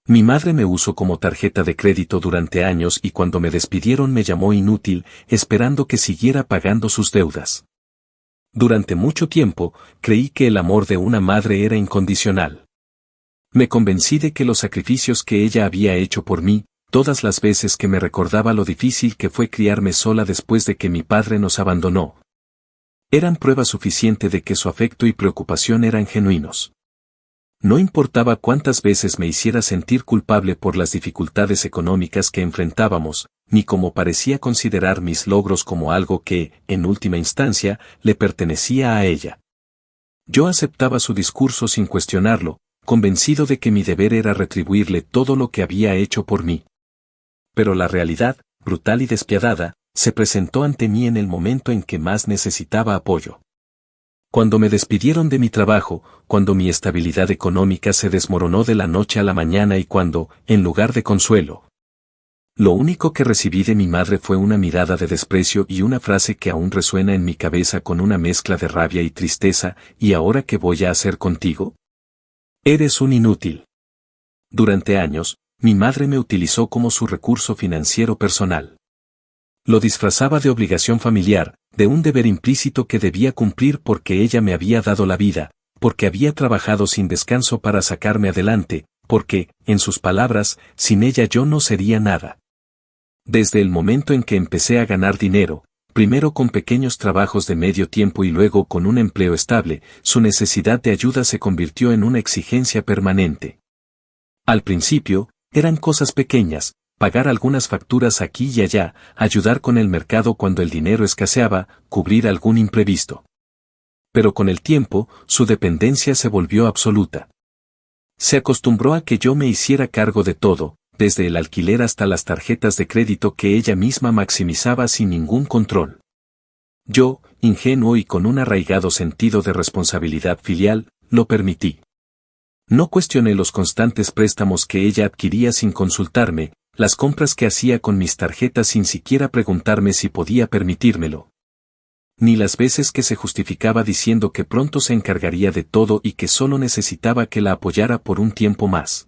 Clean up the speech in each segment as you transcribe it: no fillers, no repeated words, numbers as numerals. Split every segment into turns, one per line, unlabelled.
Mi madre me usó como tarjeta de crédito durante años y cuando me despidieron me llamó inútil, esperando que siguiera pagando sus deudas. Durante mucho tiempo, creí que el amor de una madre era incondicional. Me convencí de que los sacrificios que ella había hecho por mí, todas las veces que me recordaba lo difícil que fue criarme sola después de que mi padre nos abandonó, eran prueba suficiente de que su afecto y preocupación eran genuinos. No importaba cuántas veces me hiciera sentir culpable por las dificultades económicas que enfrentábamos, ni cómo parecía considerar mis logros como algo que, en última instancia, le pertenecía a ella. Yo aceptaba su discurso sin cuestionarlo, convencido de que mi deber era retribuirle todo lo que había hecho por mí. Pero la realidad, brutal y despiadada, se presentó ante mí en el momento en que más necesitaba apoyo. Cuando me despidieron de mi trabajo, cuando mi estabilidad económica se desmoronó de la noche a la mañana y cuando, en lugar de consuelo, lo único que recibí de mi madre fue una mirada de desprecio y una frase que aún resuena en mi cabeza con una mezcla de rabia y tristeza, ¿y ahora qué voy a hacer contigo? Eres un inútil. Durante años, mi madre me utilizó como su recurso financiero personal. Lo disfrazaba de obligación familiar, de un deber implícito que debía cumplir porque ella me había dado la vida, porque había trabajado sin descanso para sacarme adelante, porque, en sus palabras, sin ella yo no sería nada. Desde el momento en que empecé a ganar dinero, primero con pequeños trabajos de medio tiempo y luego con un empleo estable, su necesidad de ayuda se convirtió en una exigencia permanente. Al principio, eran cosas pequeñas, pagar algunas facturas aquí y allá, ayudar con el mercado cuando el dinero escaseaba, cubrir algún imprevisto. Pero con el tiempo, su dependencia se volvió absoluta. Se acostumbró a que yo me hiciera cargo de todo, desde el alquiler hasta las tarjetas de crédito que ella misma maximizaba sin ningún control. Yo, ingenuo y con un arraigado sentido de responsabilidad filial, lo permití. No cuestioné los constantes préstamos que ella adquiría sin consultarme, las compras que hacía con mis tarjetas sin siquiera preguntarme si podía permitírmelo. Ni las veces que se justificaba diciendo que pronto se encargaría de todo y que solo necesitaba que la apoyara por un tiempo más.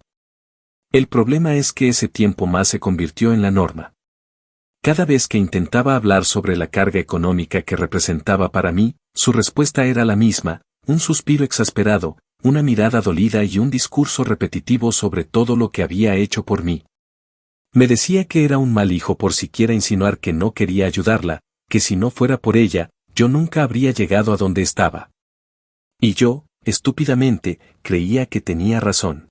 El problema es que ese tiempo más se convirtió en la norma. Cada vez que intentaba hablar sobre la carga económica que representaba para mí, su respuesta era la misma, un suspiro exasperado, una mirada dolida y un discurso repetitivo sobre todo lo que había hecho por mí. Me decía que era un mal hijo por siquiera insinuar que no quería ayudarla, que si no fuera por ella, yo nunca habría llegado a donde estaba. Y yo, estúpidamente, creía que tenía razón.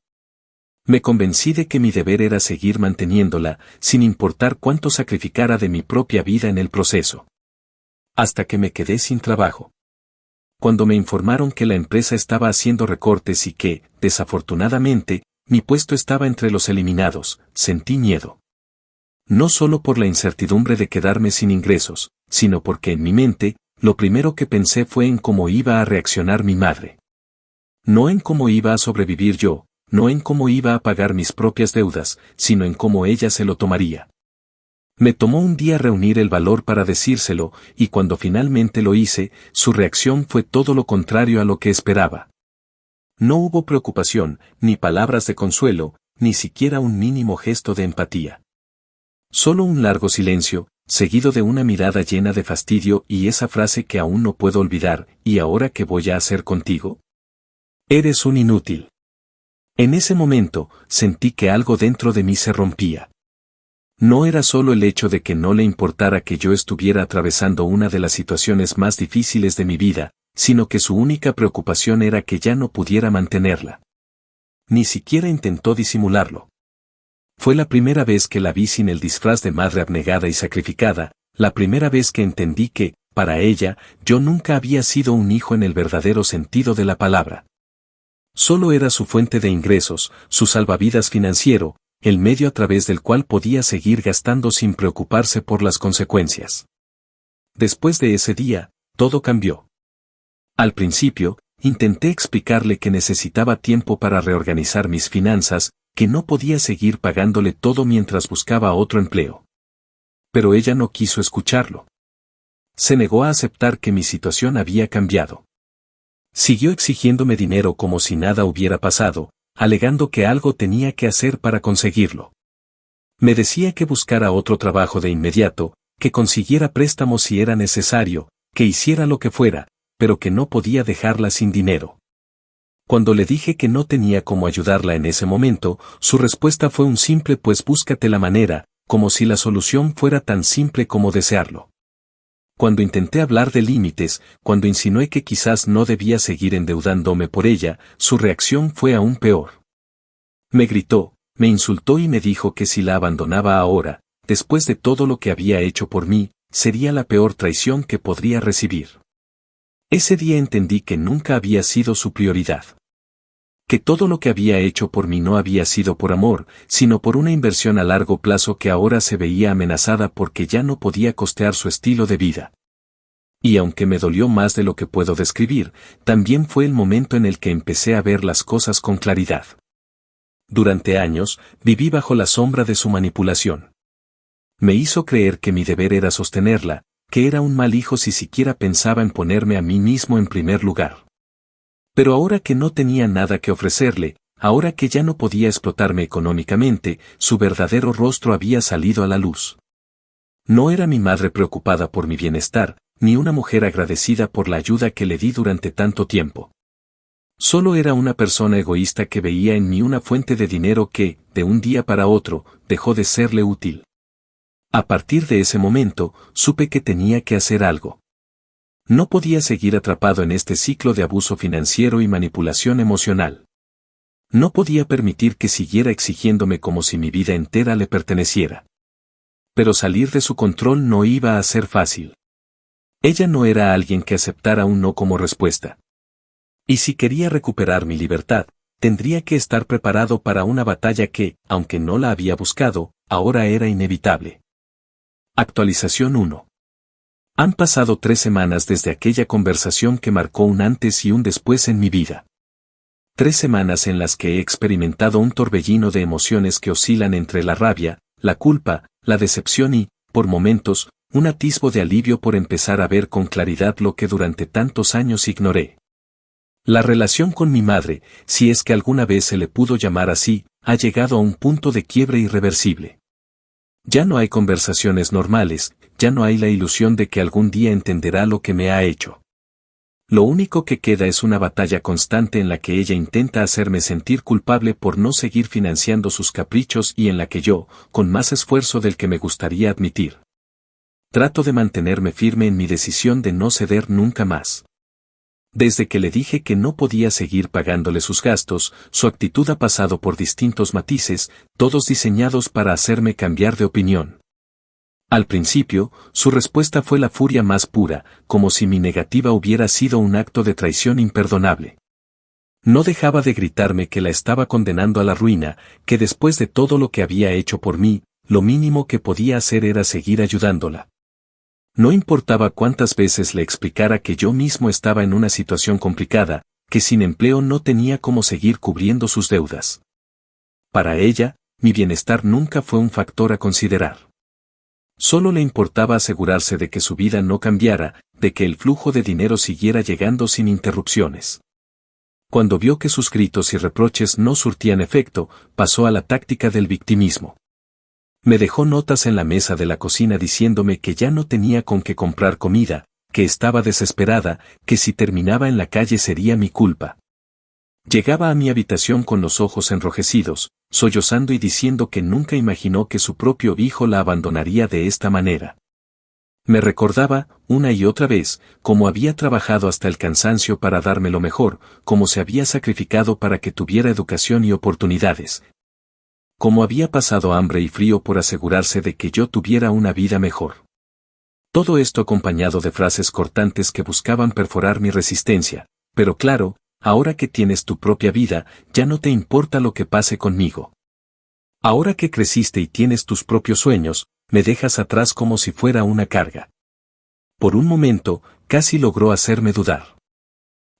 Me convencí de que mi deber era seguir manteniéndola, sin importar cuánto sacrificara de mi propia vida en el proceso. Hasta que me quedé sin trabajo. Cuando me informaron que la empresa estaba haciendo recortes y que, desafortunadamente, mi puesto estaba entre los eliminados, sentí miedo. No solo por la incertidumbre de quedarme sin ingresos, sino porque en mi mente, lo primero que pensé fue en cómo iba a reaccionar mi madre. No en cómo iba a sobrevivir yo, no en cómo iba a pagar mis propias deudas, sino en cómo ella se lo tomaría. Me tomó un día reunir el valor para decírselo, y cuando finalmente lo hice, su reacción fue todo lo contrario a lo que esperaba. No hubo preocupación, ni palabras de consuelo, ni siquiera un mínimo gesto de empatía. Solo un largo silencio, seguido de una mirada llena de fastidio y esa frase que aún no puedo olvidar, ¿y ahora qué voy a hacer contigo? Eres un inútil. En ese momento, sentí que algo dentro de mí se rompía. No era solo el hecho de que no le importara que yo estuviera atravesando una de las situaciones más difíciles de mi vida, sino que su única preocupación era que ya no pudiera mantenerla. Ni siquiera intentó disimularlo. Fue la primera vez que la vi sin el disfraz de madre abnegada y sacrificada, la primera vez que entendí que, para ella, yo nunca había sido un hijo en el verdadero sentido de la palabra. Solo era su fuente de ingresos, su salvavidas financiero, el medio a través del cual podía seguir gastando sin preocuparse por las consecuencias. Después de ese día, todo cambió. Al principio, intenté explicarle que necesitaba tiempo para reorganizar mis finanzas, que no podía seguir pagándole todo mientras buscaba otro empleo. Pero ella no quiso escucharlo. Se negó a aceptar que mi situación había cambiado. Siguió exigiéndome dinero como si nada hubiera pasado, alegando que algo tenía que hacer para conseguirlo. Me decía que buscara otro trabajo de inmediato, que consiguiera préstamos si era necesario, que hiciera lo que fuera, pero que no podía dejarla sin dinero. Cuando le dije que no tenía cómo ayudarla en ese momento, su respuesta fue un simple pues búscate la manera, como si la solución fuera tan simple como desearlo. Cuando intenté hablar de límites, cuando insinué que quizás no debía seguir endeudándome por ella, su reacción fue aún peor. Me gritó, me insultó y me dijo que si la abandonaba ahora, después de todo lo que había hecho por mí, sería la peor traición que podría recibir. Ese día entendí que nunca había sido su prioridad. Que todo lo que había hecho por mí no había sido por amor, sino por una inversión a largo plazo que ahora se veía amenazada porque ya no podía costear su estilo de vida. Y aunque me dolió más de lo que puedo describir, también fue el momento en el que empecé a ver las cosas con claridad. Durante años, viví bajo la sombra de su manipulación. Me hizo creer que mi deber era sostenerla, que era un mal hijo si siquiera pensaba en ponerme a mí mismo en primer lugar. Pero ahora que no tenía nada que ofrecerle, ahora que ya no podía explotarme económicamente, su verdadero rostro había salido a la luz. No era mi madre preocupada por mi bienestar, ni una mujer agradecida por la ayuda que le di durante tanto tiempo. Solo era una persona egoísta que veía en mí una fuente de dinero que, de un día para otro, dejó de serle útil. A partir de ese momento, supe que tenía que hacer algo. No podía seguir atrapado en este ciclo de abuso financiero y manipulación emocional. No podía permitir que siguiera exigiéndome como si mi vida entera le perteneciera. Pero salir de su control no iba a ser fácil. Ella no era alguien que aceptara un no como respuesta. Y si quería recuperar mi libertad, tendría que estar preparado para una batalla que, aunque no la había buscado, ahora era inevitable. Actualización 1. Han pasado 3 semanas desde aquella conversación que marcó un antes y un después en mi vida. 3 semanas en las que he experimentado un torbellino de emociones que oscilan entre la rabia, la culpa, la decepción y, por momentos, un atisbo de alivio por empezar a ver con claridad lo que durante tantos años ignoré. La relación con mi madre, si es que alguna vez se le pudo llamar así, ha llegado a un punto de quiebre irreversible. Ya no hay conversaciones normales, ya no hay la ilusión de que algún día entenderá lo que me ha hecho. Lo único que queda es una batalla constante en la que ella intenta hacerme sentir culpable por no seguir financiando sus caprichos y en la que yo, con más esfuerzo del que me gustaría admitir, trato de mantenerme firme en mi decisión de no ceder nunca más. Desde que le dije que no podía seguir pagándole sus gastos, su actitud ha pasado por distintos matices, todos diseñados para hacerme cambiar de opinión. Al principio, su respuesta fue la furia más pura, como si mi negativa hubiera sido un acto de traición imperdonable. No dejaba de gritarme que la estaba condenando a la ruina, que después de todo lo que había hecho por mí, lo mínimo que podía hacer era seguir ayudándola. No importaba cuántas veces le explicara que yo mismo estaba en una situación complicada, que sin empleo no tenía cómo seguir cubriendo sus deudas. Para ella, mi bienestar nunca fue un factor a considerar. Solo le importaba asegurarse de que su vida no cambiara, de que el flujo de dinero siguiera llegando sin interrupciones. Cuando vio que sus gritos y reproches no surtían efecto, pasó a la táctica del victimismo. Me dejó notas en la mesa de la cocina diciéndome que ya no tenía con qué comprar comida, que estaba desesperada, que si terminaba en la calle sería mi culpa. Llegaba a mi habitación con los ojos enrojecidos, sollozando y diciendo que nunca imaginó que su propio hijo la abandonaría de esta manera. Me recordaba, una y otra vez, cómo había trabajado hasta el cansancio para darme lo mejor, cómo se había sacrificado para que tuviera educación y oportunidades. Cómo había pasado hambre y frío por asegurarse de que yo tuviera una vida mejor. Todo esto acompañado de frases cortantes que buscaban perforar mi resistencia, pero claro, ahora que tienes tu propia vida, ya no te importa lo que pase conmigo. Ahora que creciste y tienes tus propios sueños, me dejas atrás como si fuera una carga. Por un momento, casi logró hacerme dudar.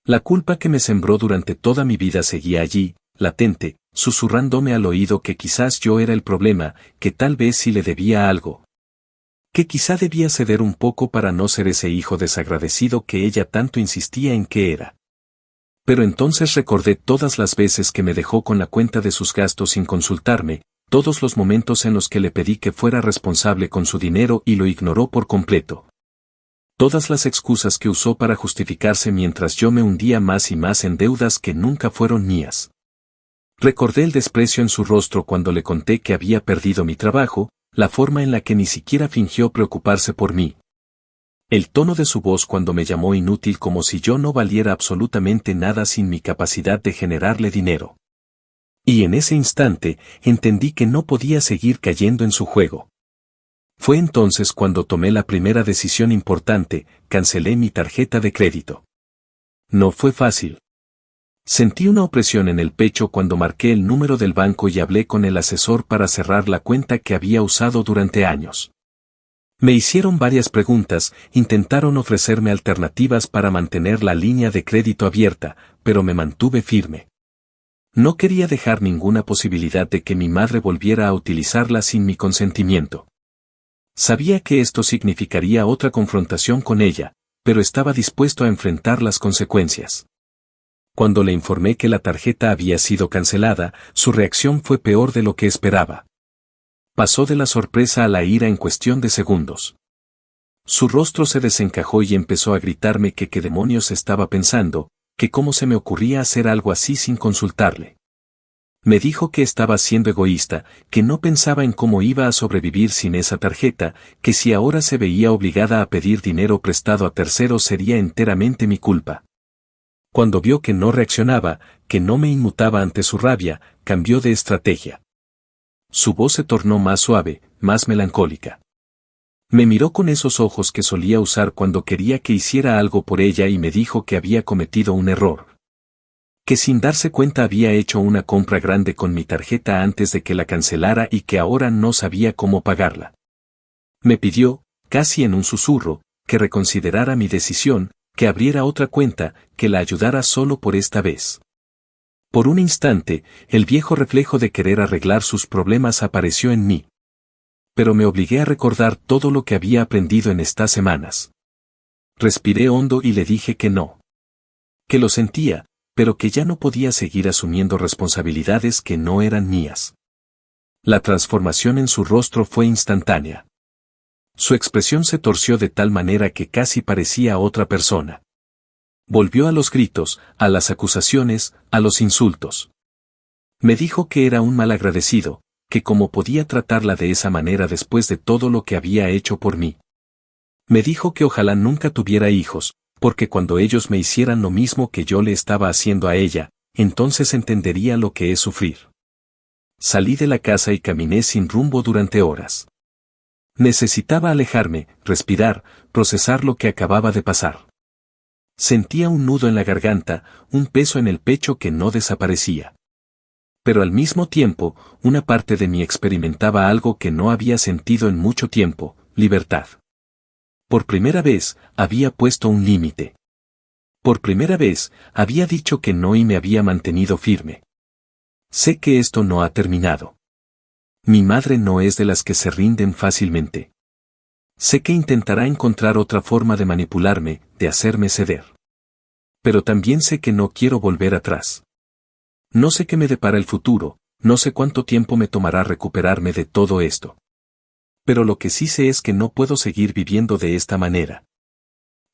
La culpa que me sembró durante toda mi vida seguía allí, latente, susurrándome al oído que quizás yo era el problema, que tal vez sí le debía algo. Que quizá debía ceder un poco para no ser ese hijo desagradecido que ella tanto insistía en que era. Pero entonces recordé todas las veces que me dejó con la cuenta de sus gastos sin consultarme, todos los momentos en los que le pedí que fuera responsable con su dinero y lo ignoró por completo. Todas las excusas que usó para justificarse mientras yo me hundía más y más en deudas que nunca fueron mías. Recordé el desprecio en su rostro cuando le conté que había perdido mi trabajo, la forma en la que ni siquiera fingió preocuparse por mí. El tono de su voz cuando me llamó inútil como si yo no valiera absolutamente nada sin mi capacidad de generarle dinero. Y en ese instante, entendí que no podía seguir cayendo en su juego. Fue entonces cuando tomé la primera decisión importante, cancelé mi tarjeta de crédito. No fue fácil. Sentí una opresión en el pecho cuando marqué el número del banco y hablé con el asesor para cerrar la cuenta que había usado durante años. Me hicieron varias preguntas, intentaron ofrecerme alternativas para mantener la línea de crédito abierta, pero me mantuve firme. No quería dejar ninguna posibilidad de que mi madre volviera a utilizarla sin mi consentimiento. Sabía que esto significaría otra confrontación con ella, pero estaba dispuesto a enfrentar las consecuencias. Cuando le informé que la tarjeta había sido cancelada, su reacción fue peor de lo que esperaba. Pasó de la sorpresa a la ira en cuestión de segundos. Su rostro se desencajó y empezó a gritarme que qué demonios estaba pensando, que cómo se me ocurría hacer algo así sin consultarle. Me dijo que estaba siendo egoísta, que no pensaba en cómo iba a sobrevivir sin esa tarjeta, que si ahora se veía obligada a pedir dinero prestado a terceros sería enteramente mi culpa. Cuando vio que no reaccionaba, que no me inmutaba ante su rabia, cambió de estrategia. Su voz se tornó más suave, más melancólica. Me miró con esos ojos que solía usar cuando quería que hiciera algo por ella y me dijo que había cometido un error. Que sin darse cuenta había hecho una compra grande con mi tarjeta antes de que la cancelara y que ahora no sabía cómo pagarla. Me pidió, casi en un susurro, que reconsiderara mi decisión, que abriera otra cuenta, que la ayudara solo por esta vez. Por un instante, el viejo reflejo de querer arreglar sus problemas apareció en mí. Pero me obligué a recordar todo lo que había aprendido en estas semanas. Respiré hondo y le dije que no. Que lo sentía, pero que ya no podía seguir asumiendo responsabilidades que no eran mías. La transformación en su rostro fue instantánea. Su expresión se torció de tal manera que casi parecía otra persona. Volvió a los gritos, a las acusaciones, a los insultos. Me dijo que era un malagradecido, que cómo podía tratarla de esa manera después de todo lo que había hecho por mí. Me dijo que ojalá nunca tuviera hijos, porque cuando ellos me hicieran lo mismo que yo le estaba haciendo a ella, entonces entendería lo que es sufrir. Salí de la casa y caminé sin rumbo durante horas. Necesitaba alejarme, respirar, procesar lo que acababa de pasar. Sentía un nudo en la garganta, un peso en el pecho que no desaparecía. Pero al mismo tiempo, una parte de mí experimentaba algo que no había sentido en mucho tiempo, libertad. Por primera vez, había puesto un límite. Por primera vez, había dicho que no y me había mantenido firme. Sé que esto no ha terminado. Mi madre no es de las que se rinden fácilmente. Sé que intentará encontrar otra forma de manipularme, de hacerme ceder. Pero también sé que no quiero volver atrás. No sé qué me depara el futuro, no sé cuánto tiempo me tomará recuperarme de todo esto. Pero lo que sí sé es que no puedo seguir viviendo de esta manera.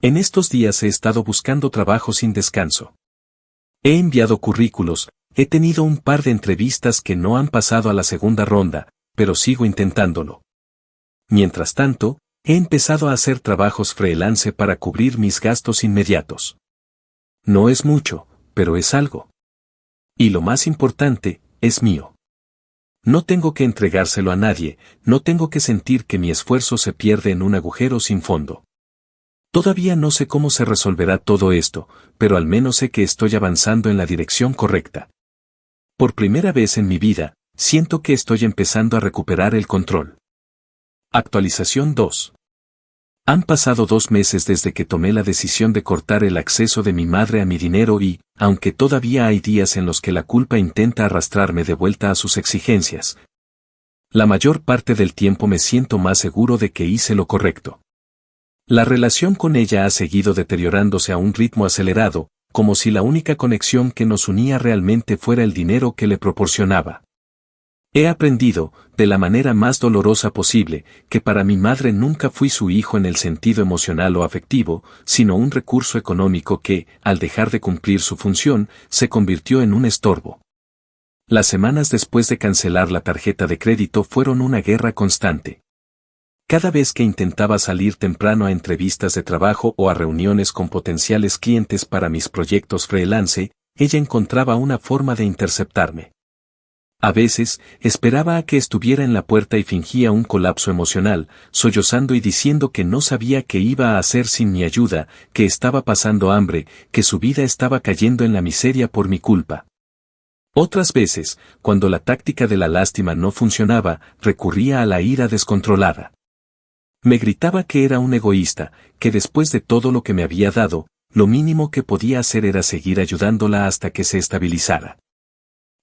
En estos días he estado buscando trabajo sin descanso. He enviado currículos, he tenido un par de entrevistas que no han pasado a la segunda ronda, pero sigo intentándolo. Mientras tanto, he empezado a hacer trabajos freelance para cubrir mis gastos inmediatos. No es mucho, pero es algo. Y lo más importante, es mío. No tengo que entregárselo a nadie, no tengo que sentir que mi esfuerzo se pierde en un agujero sin fondo. Todavía no sé cómo se resolverá todo esto, pero al menos sé que estoy avanzando en la dirección correcta. Por primera vez en mi vida, siento que estoy empezando a recuperar el control. Actualización 2. Han pasado 2 meses desde que tomé la decisión de cortar el acceso de mi madre a mi dinero y, aunque todavía hay días en los que la culpa intenta arrastrarme de vuelta a sus exigencias, la mayor parte del tiempo me siento más seguro de que hice lo correcto. La relación con ella ha seguido deteriorándose a un ritmo acelerado, como si la única conexión que nos unía realmente fuera el dinero que le proporcionaba. He aprendido, de la manera más dolorosa posible, que para mi madre nunca fui su hijo en el sentido emocional o afectivo, sino un recurso económico que, al dejar de cumplir su función, se convirtió en un estorbo. Las semanas después de cancelar la tarjeta de crédito fueron una guerra constante. Cada vez que intentaba salir temprano a entrevistas de trabajo o a reuniones con potenciales clientes para mis proyectos freelance, ella encontraba una forma de interceptarme. A veces, esperaba a que estuviera en la puerta y fingía un colapso emocional, sollozando y diciendo que no sabía qué iba a hacer sin mi ayuda, que estaba pasando hambre, que su vida estaba cayendo en la miseria por mi culpa. Otras veces, cuando la táctica de la lástima no funcionaba, recurría a la ira descontrolada. Me gritaba que era un egoísta, que después de todo lo que me había dado, lo mínimo que podía hacer era seguir ayudándola hasta que se estabilizara.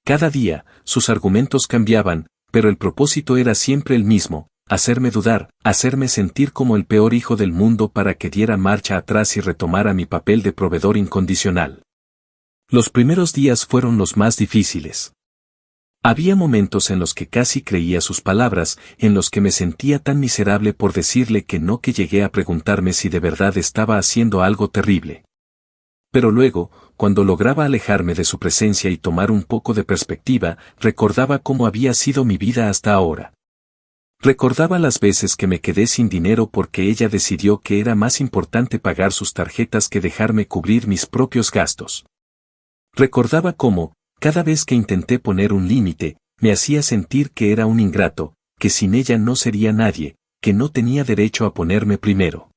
Cada día, sus argumentos cambiaban, pero el propósito era siempre el mismo, hacerme dudar, hacerme sentir como el peor hijo del mundo para que diera marcha atrás y retomara mi papel de proveedor incondicional. Los primeros días fueron los más difíciles. Había momentos en los que casi creía sus palabras, en los que me sentía tan miserable por decirle que no, que llegué a preguntarme si de verdad estaba haciendo algo terrible. Pero luego, cuando lograba alejarme de su presencia y tomar un poco de perspectiva, recordaba cómo había sido mi vida hasta ahora. Recordaba las veces que me quedé sin dinero porque ella decidió que era más importante pagar sus tarjetas que dejarme cubrir mis propios gastos. Recordaba cómo, cada vez que intenté poner un límite, me hacía sentir que era un ingrato, que sin ella no sería nadie, que no tenía derecho a ponerme primero.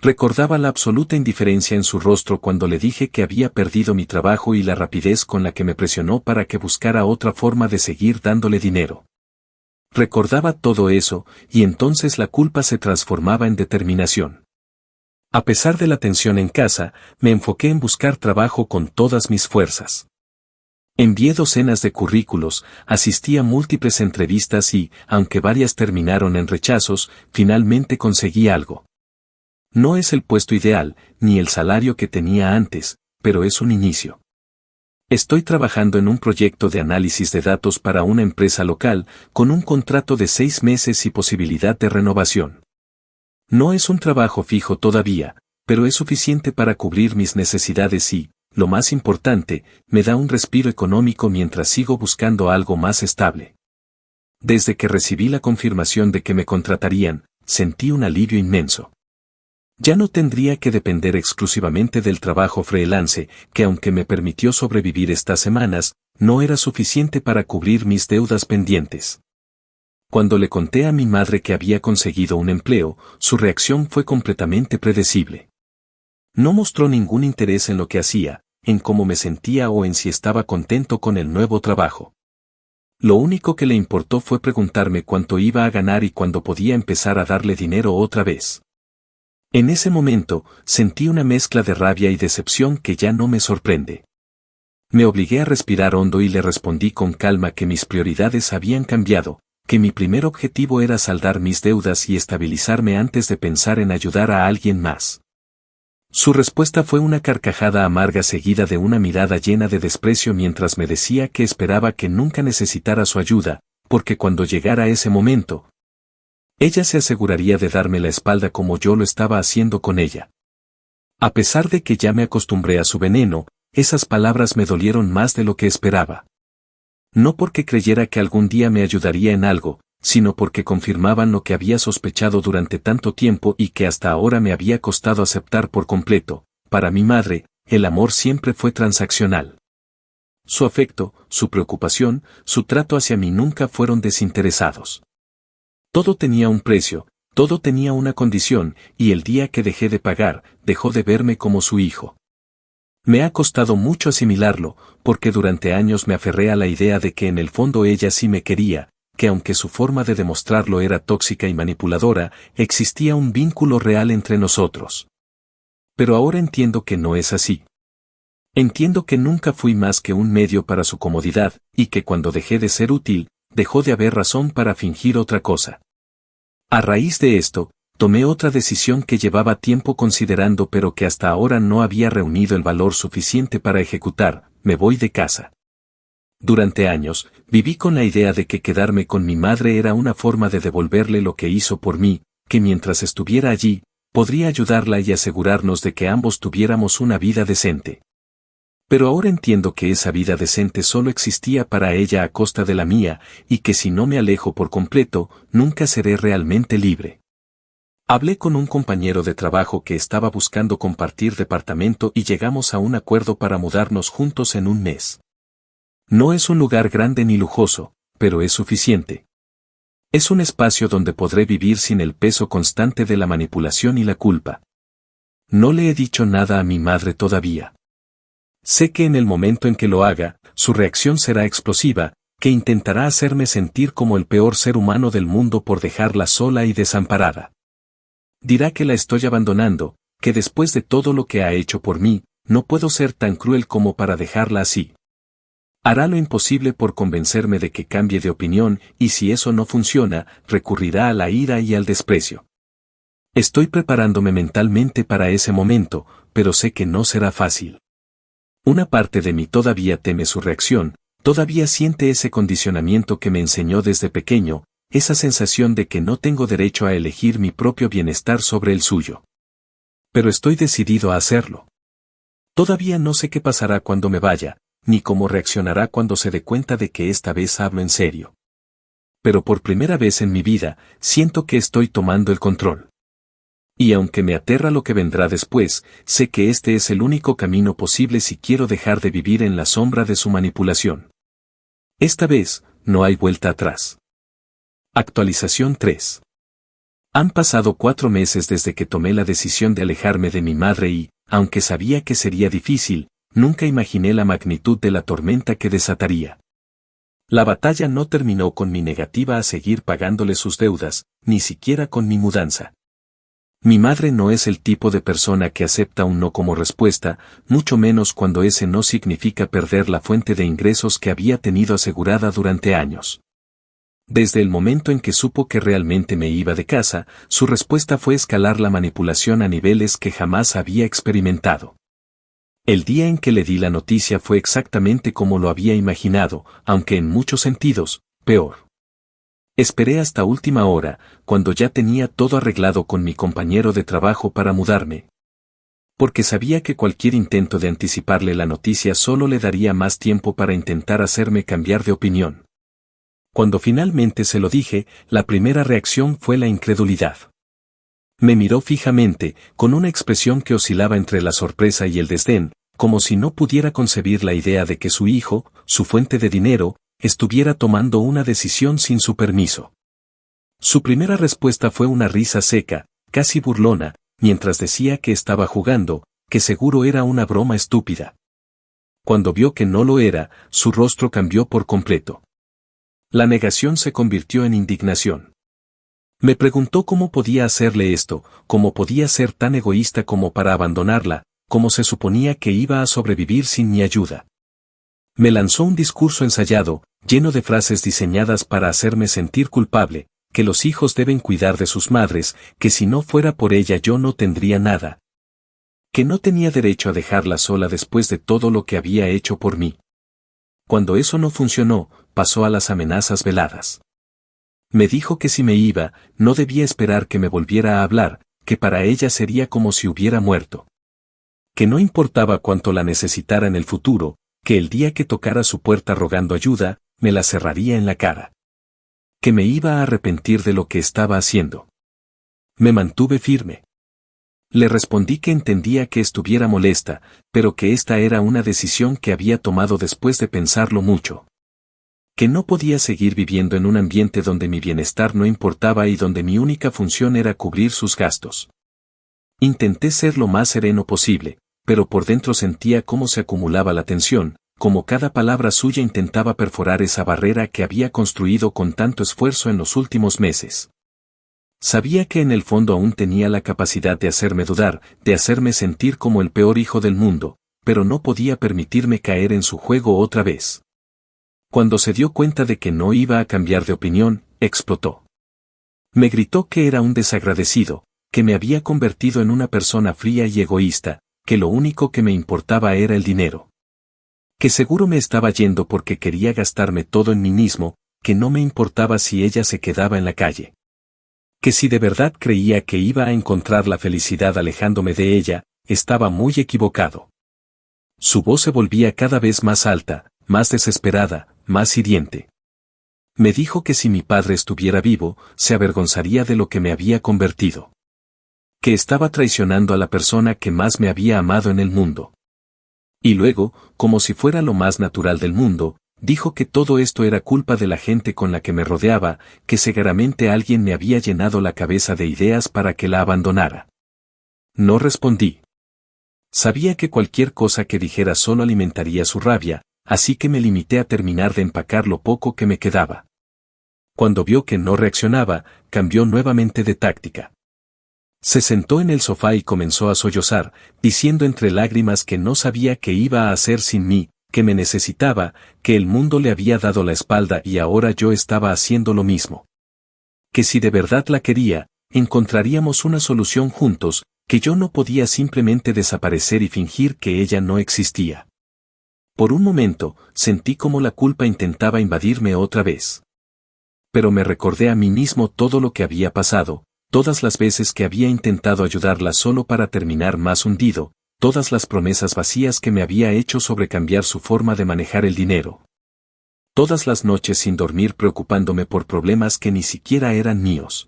Recordaba la absoluta indiferencia en su rostro cuando le dije que había perdido mi trabajo y la rapidez con la que me presionó para que buscara otra forma de seguir dándole dinero. Recordaba todo eso, y entonces la culpa se transformaba en determinación. A pesar de la tensión en casa, me enfoqué en buscar trabajo con todas mis fuerzas. Envié docenas de currículos, asistí a múltiples entrevistas y, aunque varias terminaron en rechazos, finalmente conseguí algo. No es el puesto ideal, ni el salario que tenía antes, pero es un inicio. Estoy trabajando en un proyecto de análisis de datos para una empresa local, con un contrato de 6 meses y posibilidad de renovación. No es un trabajo fijo todavía, pero es suficiente para cubrir mis necesidades y, lo más importante, me da un respiro económico mientras sigo buscando algo más estable. Desde que recibí la confirmación de que me contratarían, sentí un alivio inmenso. Ya no tendría que depender exclusivamente del trabajo freelance, que aunque me permitió sobrevivir estas semanas, no era suficiente para cubrir mis deudas pendientes. Cuando le conté a mi madre que había conseguido un empleo, su reacción fue completamente predecible. No mostró ningún interés en lo que hacía, en cómo me sentía o en si estaba contento con el nuevo trabajo. Lo único que le importó fue preguntarme cuánto iba a ganar y cuándo podía empezar a darle dinero otra vez. En ese momento, sentí una mezcla de rabia y decepción que ya no me sorprende. Me obligué a respirar hondo y le respondí con calma que mis prioridades habían cambiado, que mi primer objetivo era saldar mis deudas y estabilizarme antes de pensar en ayudar a alguien más. Su respuesta fue una carcajada amarga seguida de una mirada llena de desprecio mientras me decía que esperaba que nunca necesitara su ayuda, porque cuando llegara ese momento, ella se aseguraría de darme la espalda como yo lo estaba haciendo con ella. A pesar de que ya me acostumbré a su veneno, esas palabras me dolieron más de lo que esperaba. No porque creyera que algún día me ayudaría en algo, sino porque confirmaban lo que había sospechado durante tanto tiempo y que hasta ahora me había costado aceptar por completo. Para mi madre, el amor siempre fue transaccional. Su afecto, su preocupación, su trato hacia mí nunca fueron desinteresados. Todo tenía un precio, todo tenía una condición, y el día que dejé de pagar, dejó de verme como su hijo. Me ha costado mucho asimilarlo, porque durante años me aferré a la idea de que en el fondo ella sí me quería, que aunque su forma de demostrarlo era tóxica y manipuladora, existía un vínculo real entre nosotros. Pero ahora entiendo que no es así. Entiendo que nunca fui más que un medio para su comodidad, y que cuando dejé de ser útil, dejó de haber razón para fingir otra cosa. A raíz de esto, tomé otra decisión que llevaba tiempo considerando pero que hasta ahora no había reunido el valor suficiente para ejecutar: me voy de casa. Durante años, viví con la idea de que quedarme con mi madre era una forma de devolverle lo que hizo por mí, que mientras estuviera allí, podría ayudarla y asegurarnos de que ambos tuviéramos una vida decente. Pero ahora entiendo que esa vida decente solo existía para ella a costa de la mía, y que si no me alejo por completo, nunca seré realmente libre. Hablé con un compañero de trabajo que estaba buscando compartir departamento y llegamos a un acuerdo para mudarnos juntos en un mes. No es un lugar grande ni lujoso, pero es suficiente. Es un espacio donde podré vivir sin el peso constante de la manipulación y la culpa. No le he dicho nada a mi madre todavía. Sé que en el momento en que lo haga, su reacción será explosiva, que intentará hacerme sentir como el peor ser humano del mundo por dejarla sola y desamparada. Dirá que la estoy abandonando, que después de todo lo que ha hecho por mí, no puedo ser tan cruel como para dejarla así. Hará lo imposible por convencerme de que cambie de opinión, y si eso no funciona, recurrirá a la ira y al desprecio. Estoy preparándome mentalmente para ese momento, pero sé que no será fácil. Una parte de mí todavía teme su reacción, todavía siente ese condicionamiento que me enseñó desde pequeño, esa sensación de que no tengo derecho a elegir mi propio bienestar sobre el suyo. Pero estoy decidido a hacerlo. Todavía no sé qué pasará cuando me vaya, ni cómo reaccionará cuando se dé cuenta de que esta vez hablo en serio. Pero por primera vez en mi vida, siento que estoy tomando el control. Y aunque me aterra lo que vendrá después, sé que este es el único camino posible si quiero dejar de vivir en la sombra de su manipulación. Esta vez, no hay vuelta atrás. Actualización 3. Han pasado 4 meses desde que tomé la decisión de alejarme de mi madre y, aunque sabía que sería difícil, nunca imaginé la magnitud de la tormenta que desataría. La batalla no terminó con mi negativa a seguir pagándole sus deudas, ni siquiera con mi mudanza. Mi madre no es el tipo de persona que acepta un no como respuesta, mucho menos cuando ese no significa perder la fuente de ingresos que había tenido asegurada durante años. Desde el momento en que supo que realmente me iba de casa, su respuesta fue escalar la manipulación a niveles que jamás había experimentado. El día en que le di la noticia fue exactamente como lo había imaginado, aunque en muchos sentidos, peor. Esperé hasta última hora, cuando ya tenía todo arreglado con mi compañero de trabajo para mudarme. Porque sabía que cualquier intento de anticiparle la noticia solo le daría más tiempo para intentar hacerme cambiar de opinión. Cuando finalmente se lo dije, la primera reacción fue la incredulidad. Me miró fijamente, con una expresión que oscilaba entre la sorpresa y el desdén, como si no pudiera concebir la idea de que su hijo, su fuente de dinero, estuviera tomando una decisión sin su permiso. Su primera respuesta fue una risa seca, casi burlona, mientras decía que estaba jugando, que seguro era una broma estúpida. Cuando vio que no lo era, su rostro cambió por completo. La negación se convirtió en indignación. Me preguntó cómo podía hacerle esto, cómo podía ser tan egoísta como para abandonarla, cómo se suponía que iba a sobrevivir sin mi ayuda. Me lanzó un discurso ensayado, lleno de frases diseñadas para hacerme sentir culpable, que los hijos deben cuidar de sus madres, que si no fuera por ella yo no tendría nada. Que no tenía derecho a dejarla sola después de todo lo que había hecho por mí. Cuando eso no funcionó, pasó a las amenazas veladas. Me dijo que si me iba, no debía esperar que me volviera a hablar, que para ella sería como si hubiera muerto. Que no importaba cuánto la necesitara en el futuro, que el día que tocara su puerta rogando ayuda, me la cerraría en la cara. Que me iba a arrepentir de lo que estaba haciendo. Me mantuve firme. Le respondí que entendía que estuviera molesta, pero que esta era una decisión que había tomado después de pensarlo mucho. Que no podía seguir viviendo en un ambiente donde mi bienestar no importaba y donde mi única función era cubrir sus gastos. Intenté ser lo más sereno posible, pero por dentro sentía cómo se acumulaba la tensión, como cada palabra suya intentaba perforar esa barrera que había construido con tanto esfuerzo en los últimos meses. Sabía que en el fondo aún tenía la capacidad de hacerme dudar, de hacerme sentir como el peor hijo del mundo, pero no podía permitirme caer en su juego otra vez. Cuando se dio cuenta de que no iba a cambiar de opinión, explotó. Me gritó que era un desagradecido, que me había convertido en una persona fría y egoísta, que lo único que me importaba era el dinero. Que seguro me estaba yendo porque quería gastarme todo en mí mismo, que no me importaba si ella se quedaba en la calle. Que si de verdad creía que iba a encontrar la felicidad alejándome de ella, estaba muy equivocado. Su voz se volvía cada vez más alta, más desesperada, más hiriente. Me dijo que si mi padre estuviera vivo, se avergonzaría de lo que me había convertido. Que estaba traicionando a la persona que más me había amado en el mundo. Y luego, como si fuera lo más natural del mundo, dijo que todo esto era culpa de la gente con la que me rodeaba, que seguramente alguien me había llenado la cabeza de ideas para que la abandonara. No respondí. Sabía que cualquier cosa que dijera solo alimentaría su rabia, así que me limité a terminar de empacar lo poco que me quedaba. Cuando vio que no reaccionaba, cambió nuevamente de táctica. Se sentó en el sofá y comenzó a sollozar, diciendo entre lágrimas que no sabía qué iba a hacer sin mí, que me necesitaba, que el mundo le había dado la espalda y ahora yo estaba haciendo lo mismo. Que si de verdad la quería, encontraríamos una solución juntos, que yo no podía simplemente desaparecer y fingir que ella no existía. Por un momento, sentí como la culpa intentaba invadirme otra vez. Pero me recordé a mí mismo todo lo que había pasado, todas las veces que había intentado ayudarla solo para terminar más hundido, todas las promesas vacías que me había hecho sobre cambiar su forma de manejar el dinero. Todas las noches sin dormir preocupándome por problemas que ni siquiera eran míos.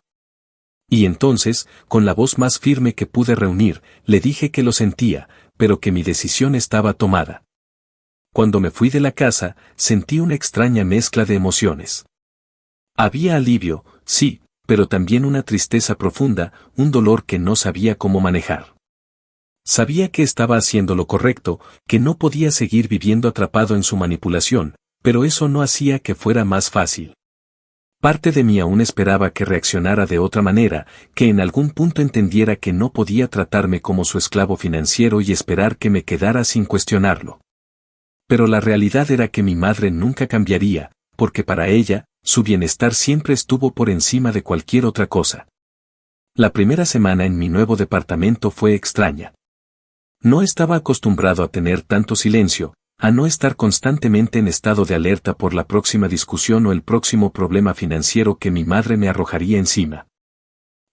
Y entonces, con la voz más firme que pude reunir, le dije que lo sentía, pero que mi decisión estaba tomada. Cuando me fui de la casa, sentí una extraña mezcla de emociones. Había alivio, sí, pero también una tristeza profunda, un dolor que no sabía cómo manejar. Sabía que estaba haciendo lo correcto, que no podía seguir viviendo atrapado en su manipulación, pero eso no hacía que fuera más fácil. Parte de mí aún esperaba que reaccionara de otra manera, que en algún punto entendiera que no podía tratarme como su esclavo financiero y esperar que me quedara sin cuestionarlo. Pero la realidad era que mi madre nunca cambiaría, porque para ella, su bienestar siempre estuvo por encima de cualquier otra cosa. La primera semana en mi nuevo departamento fue extraña. No estaba acostumbrado a tener tanto silencio, a no estar constantemente en estado de alerta por la próxima discusión o el próximo problema financiero que mi madre me arrojaría encima.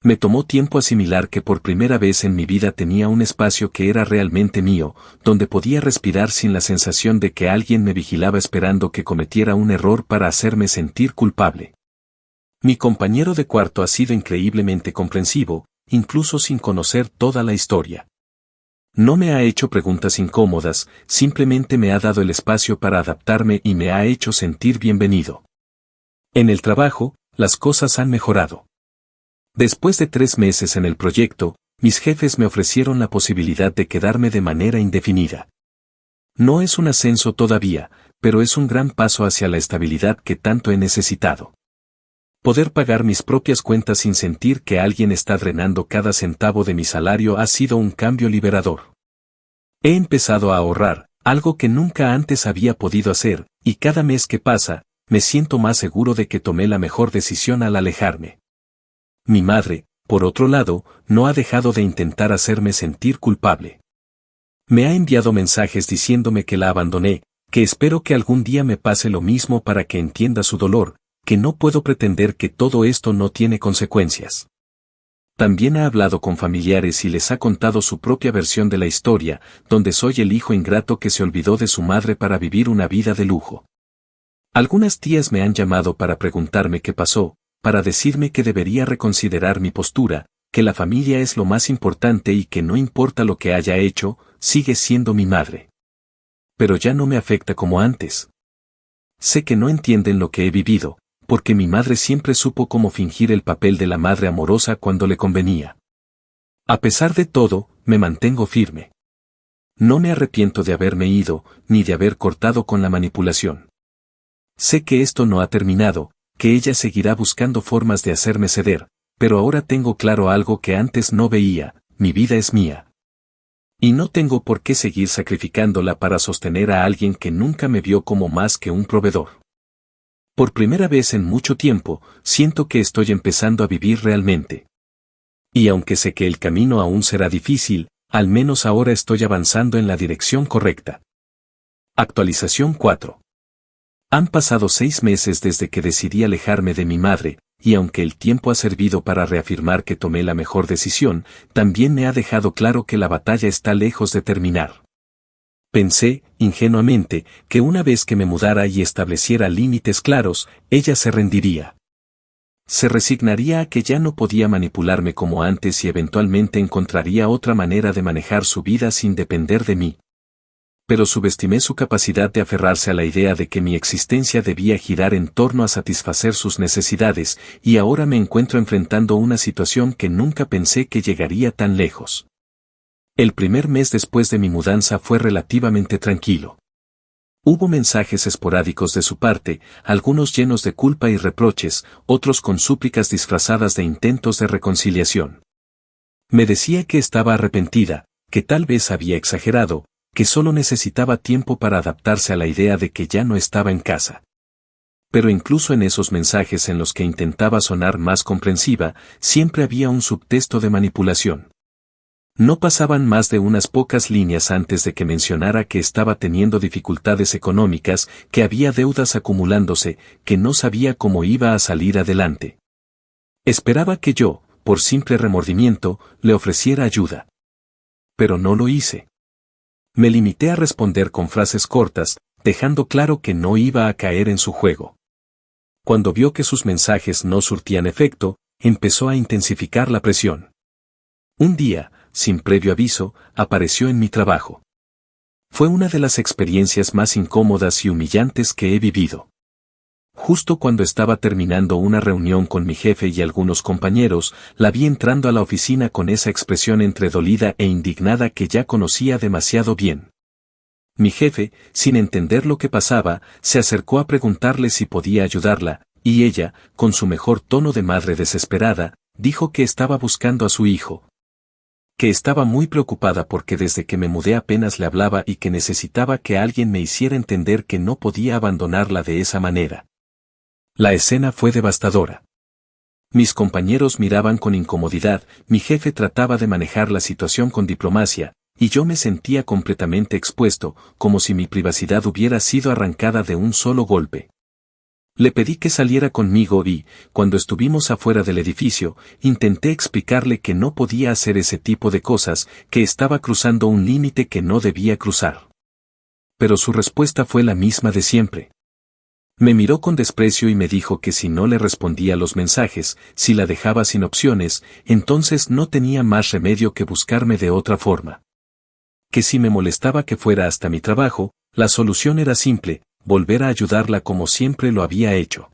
Me tomó tiempo asimilar que por primera vez en mi vida tenía un espacio que era realmente mío, donde podía respirar sin la sensación de que alguien me vigilaba esperando que cometiera un error para hacerme sentir culpable. Mi compañero de cuarto ha sido increíblemente comprensivo, incluso sin conocer toda la historia. No me ha hecho preguntas incómodas, simplemente me ha dado el espacio para adaptarme y me ha hecho sentir bienvenido. En el trabajo, las cosas han mejorado. Después de 3 meses en el proyecto, mis jefes me ofrecieron la posibilidad de quedarme de manera indefinida. No es un ascenso todavía, pero es un gran paso hacia la estabilidad que tanto he necesitado. Poder pagar mis propias cuentas sin sentir que alguien está drenando cada centavo de mi salario ha sido un cambio liberador. He empezado a ahorrar, algo que nunca antes había podido hacer, y cada mes que pasa, me siento más seguro de que tomé la mejor decisión al alejarme. Mi madre, por otro lado, no ha dejado de intentar hacerme sentir culpable. Me ha enviado mensajes diciéndome que la abandoné, que espero que algún día me pase lo mismo para que entienda su dolor, que no puedo pretender que todo esto no tiene consecuencias. También ha hablado con familiares y les ha contado su propia versión de la historia, donde soy el hijo ingrato que se olvidó de su madre para vivir una vida de lujo. Algunas tías me han llamado para preguntarme qué pasó, para decirme que debería reconsiderar mi postura, que la familia es lo más importante y que no importa lo que haya hecho, sigue siendo mi madre. Pero ya no me afecta como antes. Sé que no entienden lo que he vivido, porque mi madre siempre supo cómo fingir el papel de la madre amorosa cuando le convenía. A pesar de todo, me mantengo firme. No me arrepiento de haberme ido, ni de haber cortado con la manipulación. Sé que esto no ha terminado, que ella seguirá buscando formas de hacerme ceder, pero ahora tengo claro algo que antes no veía, mi vida es mía. Y no tengo por qué seguir sacrificándola para sostener a alguien que nunca me vio como más que un proveedor. Por primera vez en mucho tiempo, siento que estoy empezando a vivir realmente. Y aunque sé que el camino aún será difícil, al menos ahora estoy avanzando en la dirección correcta. Actualización 4. Han pasado 6 meses desde que decidí alejarme de mi madre, y aunque el tiempo ha servido para reafirmar que tomé la mejor decisión, también me ha dejado claro que la batalla está lejos de terminar. Pensé, ingenuamente, que una vez que me mudara y estableciera límites claros, ella se rendiría. Se resignaría a que ya no podía manipularme como antes y eventualmente encontraría otra manera de manejar su vida sin depender de mí. Pero subestimé su capacidad de aferrarse a la idea de que mi existencia debía girar en torno a satisfacer sus necesidades, y ahora me encuentro enfrentando una situación que nunca pensé que llegaría tan lejos. El primer mes después de mi mudanza fue relativamente tranquilo. Hubo mensajes esporádicos de su parte, algunos llenos de culpa y reproches, otros con súplicas disfrazadas de intentos de reconciliación. Me decía que estaba arrepentida, que tal vez había exagerado, que solo necesitaba tiempo para adaptarse a la idea de que ya no estaba en casa. Pero incluso en esos mensajes en los que intentaba sonar más comprensiva, siempre había un subtexto de manipulación. No pasaban más de unas pocas líneas antes de que mencionara que estaba teniendo dificultades económicas, que había deudas acumulándose, que no sabía cómo iba a salir adelante. Esperaba que yo, por simple remordimiento, le ofreciera ayuda. Pero no lo hice. Me limité a responder con frases cortas, dejando claro que no iba a caer en su juego. Cuando vio que sus mensajes no surtían efecto, empezó a intensificar la presión. Un día, sin previo aviso, apareció en mi trabajo. Fue una de las experiencias más incómodas y humillantes que he vivido. Justo cuando estaba terminando una reunión con mi jefe y algunos compañeros, la vi entrando a la oficina con esa expresión entre dolida e indignada que ya conocía demasiado bien. Mi jefe, sin entender lo que pasaba, se acercó a preguntarle si podía ayudarla, y ella, con su mejor tono de madre desesperada, dijo que estaba buscando a su hijo. Que estaba muy preocupada porque desde que me mudé apenas le hablaba y que necesitaba que alguien me hiciera entender que no podía abandonarla de esa manera. La escena fue devastadora. Mis compañeros miraban con incomodidad, mi jefe trataba de manejar la situación con diplomacia, y yo me sentía completamente expuesto, como si mi privacidad hubiera sido arrancada de un solo golpe. Le pedí que saliera conmigo y, cuando estuvimos afuera del edificio, intenté explicarle que no podía hacer ese tipo de cosas, que estaba cruzando un límite que no debía cruzar. Pero su respuesta fue la misma de siempre. Me miró con desprecio y me dijo que si no le respondía los mensajes, si la dejaba sin opciones, entonces no tenía más remedio que buscarme de otra forma. Que si me molestaba que fuera hasta mi trabajo, la solución era simple, volver a ayudarla como siempre lo había hecho.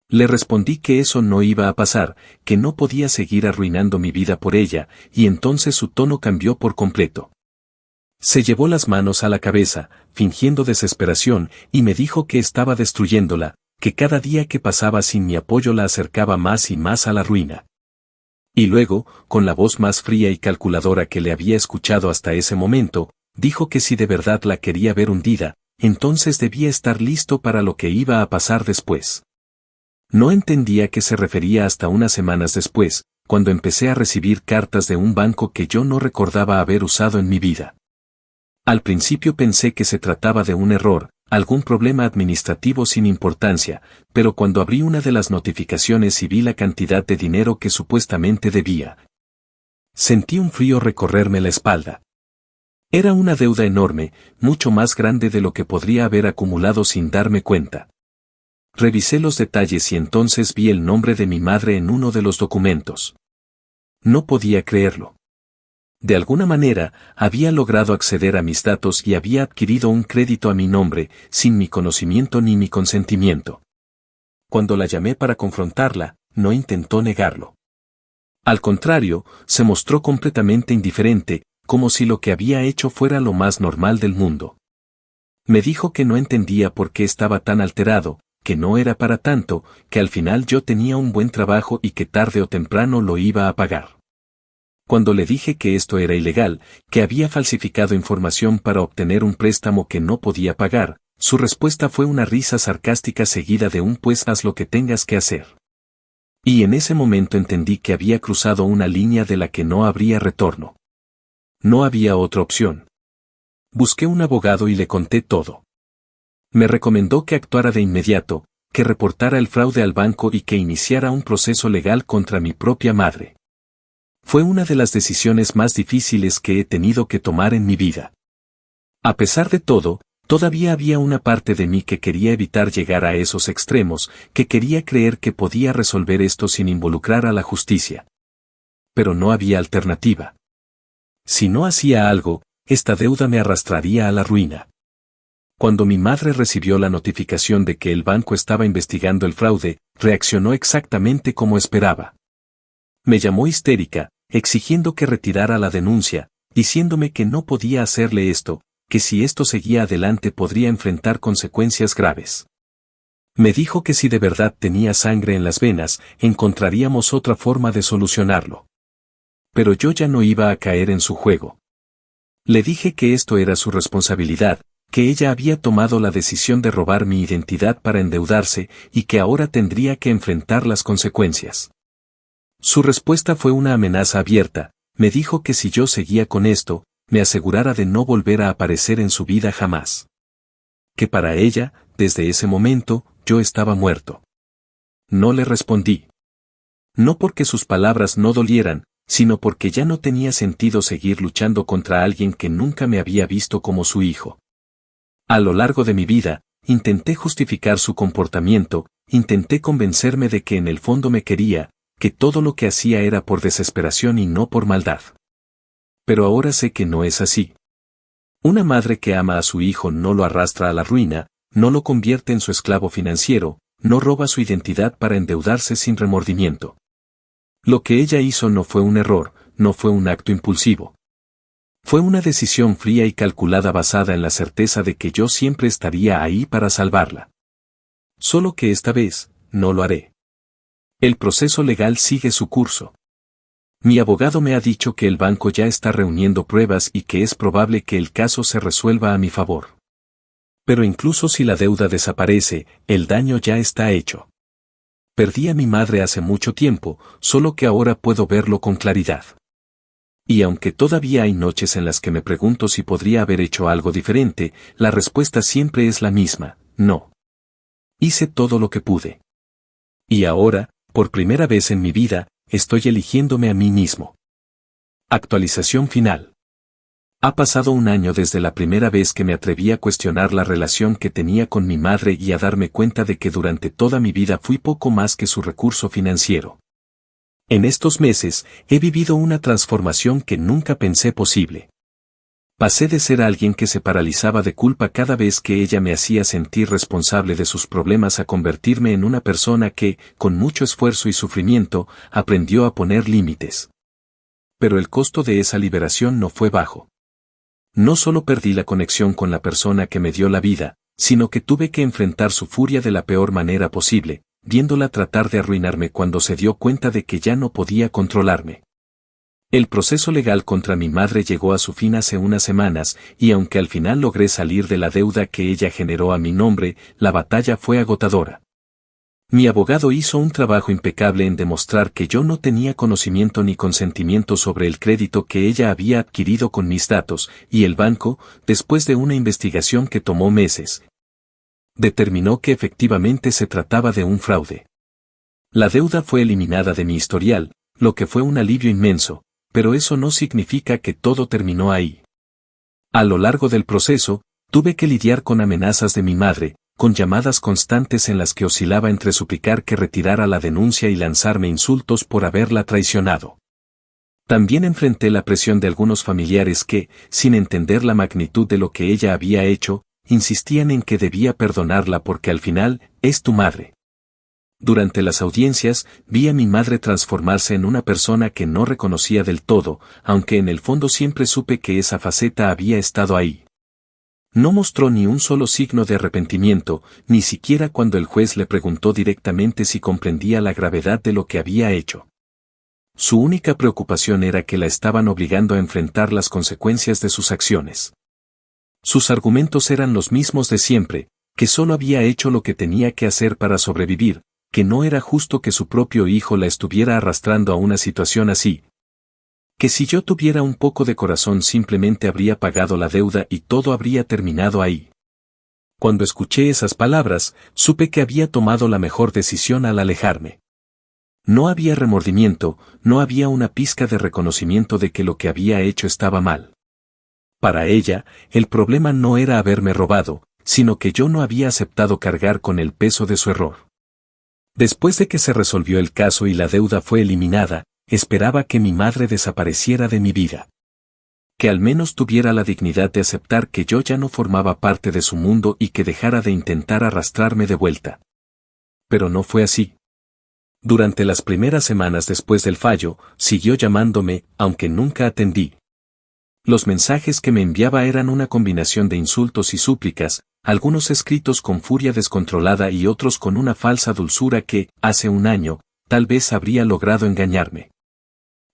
Le respondí que eso no iba a pasar, que no podía seguir arruinando mi vida por ella, y entonces su tono cambió por completo. Se llevó las manos a la cabeza, fingiendo desesperación, y me dijo que estaba destruyéndola, que cada día que pasaba sin mi apoyo la acercaba más y más a la ruina. Y luego, con la voz más fría y calculadora que le había escuchado hasta ese momento, dijo que si de verdad la quería ver hundida, entonces debía estar listo para lo que iba a pasar después. No entendía a qué se refería hasta unas semanas después, cuando empecé a recibir cartas de un banco que yo no recordaba haber usado en mi vida. Al principio pensé que se trataba de un error, algún problema administrativo sin importancia, pero cuando abrí una de las notificaciones y vi la cantidad de dinero que supuestamente debía, sentí un frío recorrerme la espalda. Era una deuda enorme, mucho más grande de lo que podría haber acumulado sin darme cuenta. Revisé los detalles y entonces vi el nombre de mi madre en uno de los documentos. No podía creerlo. De alguna manera, había logrado acceder a mis datos y había adquirido un crédito a mi nombre, sin mi conocimiento ni mi consentimiento. Cuando la llamé para confrontarla, no intentó negarlo. Al contrario, se mostró completamente indiferente, como si lo que había hecho fuera lo más normal del mundo. Me dijo que no entendía por qué estaba tan alterado, que no era para tanto, que al final yo tenía un buen trabajo y que tarde o temprano lo iba a pagar. Cuando le dije que esto era ilegal, que había falsificado información para obtener un préstamo que no podía pagar, Su respuesta fue una risa sarcástica seguida de un pues haz lo que tengas que hacer. Y en ese momento entendí que había cruzado una línea de la que no habría retorno. No había otra opción. Busqué un abogado y le conté todo. Me recomendó que actuara de inmediato, que reportara el fraude al banco y que iniciara un proceso legal contra mi propia madre. Fue una de las decisiones más difíciles que he tenido que tomar en mi vida. A pesar de todo, todavía había una parte de mí que quería evitar llegar a esos extremos, que quería creer que podía resolver esto sin involucrar a la justicia. Pero no había alternativa. Si no hacía algo, esta deuda me arrastraría a la ruina. Cuando mi madre recibió la notificación de que el banco estaba investigando el fraude, reaccionó exactamente como esperaba. Me llamó histérica, exigiendo que retirara la denuncia, diciéndome que no podía hacerle esto, que si esto seguía adelante podría enfrentar consecuencias graves. Me dijo que si de verdad tenía sangre en las venas, encontraríamos otra forma de solucionarlo. Pero yo ya no iba a caer en su juego. Le dije que esto era su responsabilidad, que ella había tomado la decisión de robar mi identidad para endeudarse y que ahora tendría que enfrentar las consecuencias. Su respuesta fue una amenaza abierta, me dijo que si yo seguía con esto, me asegurara de no volver a aparecer en su vida jamás. Que para ella, desde ese momento, yo estaba muerto. No le respondí. No porque sus palabras no dolieran, sino porque ya no tenía sentido seguir luchando contra alguien que nunca me había visto como su hijo. A lo largo de mi vida, intenté justificar su comportamiento, intenté convencerme de que en el fondo me quería, que todo lo que hacía era por desesperación y no por maldad. Pero ahora sé que no es así. Una madre que ama a su hijo no lo arrastra a la ruina, no lo convierte en su esclavo financiero, no roba su identidad para endeudarse sin remordimiento. Lo que ella hizo no fue un error, no fue un acto impulsivo. Fue una decisión fría y calculada basada en la certeza de que yo siempre estaría ahí para salvarla. Solo que esta vez, no lo haré. El proceso legal sigue su curso. Mi abogado me ha dicho que el banco ya está reuniendo pruebas y que es probable que el caso se resuelva a mi favor. Pero incluso si la deuda desaparece, el daño ya está hecho. Perdí a mi madre hace mucho tiempo, solo que ahora puedo verlo con claridad. Y aunque todavía hay noches en las que me pregunto si podría haber hecho algo diferente, la respuesta siempre es la misma, no. Hice todo lo que pude. Y ahora, por primera vez en mi vida, estoy eligiéndome a mí mismo. Actualización final. Ha pasado un año desde la primera vez que me atreví a cuestionar la relación que tenía con mi madre y a darme cuenta de que durante toda mi vida fui poco más que su recurso financiero. En estos meses, he vivido una transformación que nunca pensé posible. Pasé de ser alguien que se paralizaba de culpa cada vez que ella me hacía sentir responsable de sus problemas a convertirme en una persona que, con mucho esfuerzo y sufrimiento, aprendió a poner límites. Pero el costo de esa liberación no fue bajo. No solo perdí la conexión con la persona que me dio la vida, sino que tuve que enfrentar su furia de la peor manera posible, viéndola tratar de arruinarme cuando se dio cuenta de que ya no podía controlarme. El proceso legal contra mi madre llegó a su fin hace unas semanas, y aunque al final logré salir de la deuda que ella generó a mi nombre, la batalla fue agotadora. Mi abogado hizo un trabajo impecable en demostrar que yo no tenía conocimiento ni consentimiento sobre el crédito que ella había adquirido con mis datos, y el banco, después de una investigación que tomó meses, determinó que efectivamente se trataba de un fraude. La deuda fue eliminada de mi historial, lo que fue un alivio inmenso, pero eso no significa que todo terminó ahí. A lo largo del proceso, tuve que lidiar con amenazas de mi madre, con llamadas constantes en las que oscilaba entre suplicar que retirara la denuncia y lanzarme insultos por haberla traicionado. También enfrenté la presión de algunos familiares que, sin entender la magnitud de lo que ella había hecho, insistían en que debía perdonarla porque al final, es tu madre. Durante las audiencias, vi a mi madre transformarse en una persona que no reconocía del todo, aunque en el fondo siempre supe que esa faceta había estado ahí. No mostró ni un solo signo de arrepentimiento, ni siquiera cuando el juez le preguntó directamente si comprendía la gravedad de lo que había hecho. Su única preocupación era que la estaban obligando a enfrentar las consecuencias de sus acciones. Sus argumentos eran los mismos de siempre: que solo había hecho lo que tenía que hacer para sobrevivir, que no era justo que su propio hijo la estuviera arrastrando a una situación así. Que si yo tuviera un poco de corazón simplemente habría pagado la deuda y todo habría terminado ahí. Cuando escuché esas palabras, supe que había tomado la mejor decisión al alejarme. No había remordimiento, no había una pizca de reconocimiento de que lo que había hecho estaba mal. Para ella, el problema no era haberme robado, sino que yo no había aceptado cargar con el peso de su error. Después de que se resolvió el caso y la deuda fue eliminada, esperaba que mi madre desapareciera de mi vida. Que al menos tuviera la dignidad de aceptar que yo ya no formaba parte de su mundo y que dejara de intentar arrastrarme de vuelta. Pero no fue así. Durante las primeras semanas después del fallo, siguió llamándome, aunque nunca atendí. Los mensajes que me enviaba eran una combinación de insultos y súplicas, algunos escritos con furia descontrolada y otros con una falsa dulzura que, hace un año, tal vez habría logrado engañarme.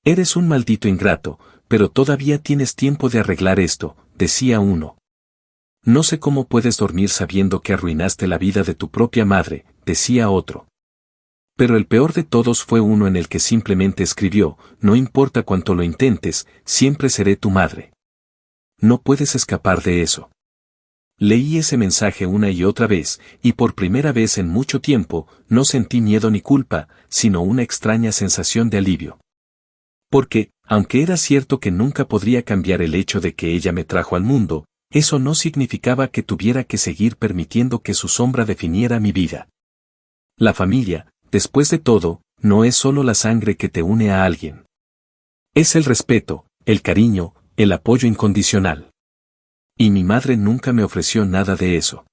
Eres un maldito ingrato, pero todavía tienes tiempo de arreglar esto, decía uno. No sé cómo puedes dormir sabiendo que arruinaste la vida de tu propia madre, decía otro. Pero el peor de todos fue uno en el que simplemente escribió, no importa cuánto lo intentes, siempre seré tu madre. No puedes escapar de eso. Leí ese mensaje una y otra vez, y por primera vez en mucho tiempo, no sentí miedo ni culpa, sino una extraña sensación de alivio. Porque, aunque era cierto que nunca podría cambiar el hecho de que ella me trajo al mundo, eso no significaba que tuviera que seguir permitiendo que su sombra definiera mi vida. La familia, después de todo, no es solo la sangre que te une a alguien. Es el respeto, el cariño, el apoyo incondicional. Y mi madre nunca me ofreció nada de eso.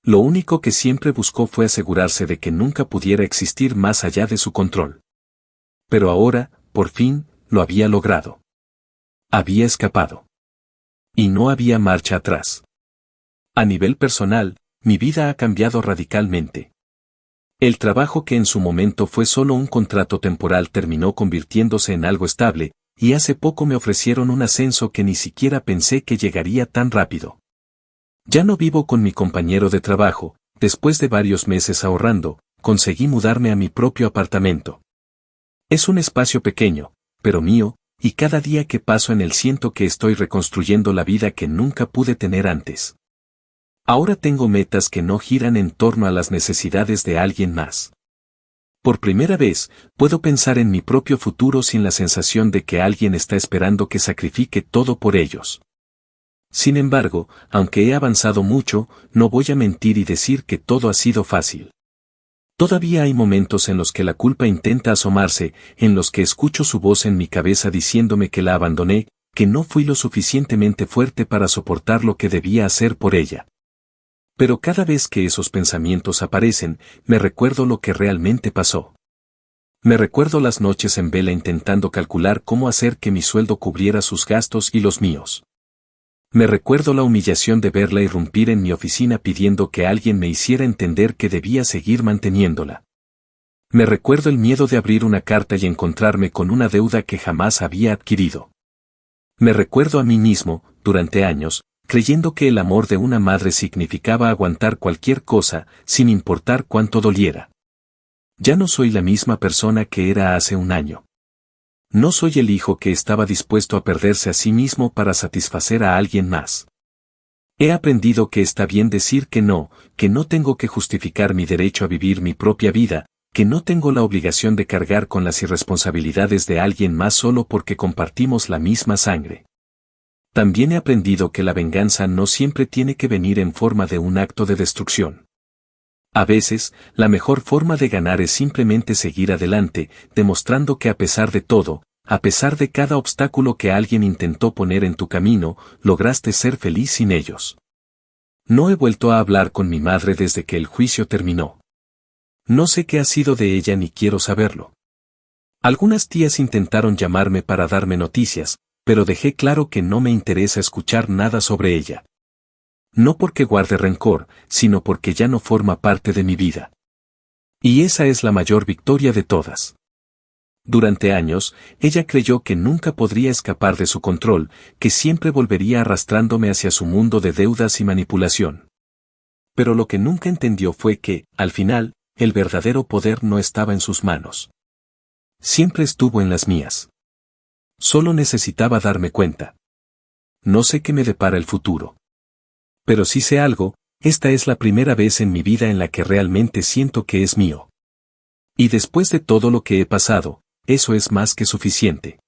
Lo único que siempre buscó fue asegurarse de que nunca pudiera existir más allá de su control. Pero ahora, por fin, lo había logrado. Había escapado. Y no había marcha atrás. A nivel personal, mi vida ha cambiado radicalmente. El trabajo que en su momento fue solo un contrato temporal terminó convirtiéndose en algo estable, y hace poco me ofrecieron un ascenso que ni siquiera pensé que llegaría tan rápido. Ya no vivo con mi compañero de trabajo, después de varios meses ahorrando, conseguí mudarme a mi propio apartamento. Es un espacio pequeño, pero mío, y cada día que paso en él siento que estoy reconstruyendo la vida que nunca pude tener antes. Ahora tengo metas que no giran en torno a las necesidades de alguien más. Por primera vez, puedo pensar en mi propio futuro sin la sensación de que alguien está esperando que sacrifique todo por ellos. Sin embargo, aunque he avanzado mucho, no voy a mentir y decir que todo ha sido fácil. Todavía hay momentos en los que la culpa intenta asomarse, en los que escucho su voz en mi cabeza diciéndome que la abandoné, que no fui lo suficientemente fuerte para soportar lo que debía hacer por ella. Pero cada vez que esos pensamientos aparecen, me recuerdo lo que realmente pasó. Me recuerdo las noches en vela intentando calcular cómo hacer que mi sueldo cubriera sus gastos y los míos. Me recuerdo la humillación de verla irrumpir en mi oficina pidiendo que alguien me hiciera entender que debía seguir manteniéndola. Me recuerdo el miedo de abrir una carta y encontrarme con una deuda que jamás había adquirido. Me recuerdo a mí mismo, durante años, creyendo que el amor de una madre significaba aguantar cualquier cosa, sin importar cuánto doliera. Ya no soy la misma persona que era hace un año. No soy el hijo que estaba dispuesto a perderse a sí mismo para satisfacer a alguien más. He aprendido que está bien decir que no tengo que justificar mi derecho a vivir mi propia vida, que no tengo la obligación de cargar con las irresponsabilidades de alguien más solo porque compartimos la misma sangre. También he aprendido que la venganza no siempre tiene que venir en forma de un acto de destrucción. A veces, la mejor forma de ganar es simplemente seguir adelante, demostrando que a pesar de todo, a pesar de cada obstáculo que alguien intentó poner en tu camino, lograste ser feliz sin ellos. No he vuelto a hablar con mi madre desde que el juicio terminó. No sé qué ha sido de ella ni quiero saberlo. Algunas tías intentaron llamarme para darme noticias, pero dejé claro que no me interesa escuchar nada sobre ella. No porque guarde rencor, sino porque ya no forma parte de mi vida. Y esa es la mayor victoria de todas. Durante años, ella creyó que nunca podría escapar de su control, que siempre volvería arrastrándome hacia su mundo de deudas y manipulación. Pero lo que nunca entendió fue que, al final, el verdadero poder no estaba en sus manos. Siempre estuvo en las mías. Solo necesitaba darme cuenta. No sé qué me depara el futuro. Pero sí sé algo, esta es la primera vez en mi vida en la que realmente siento que es mío. Y después de todo lo que he pasado, eso es más que suficiente.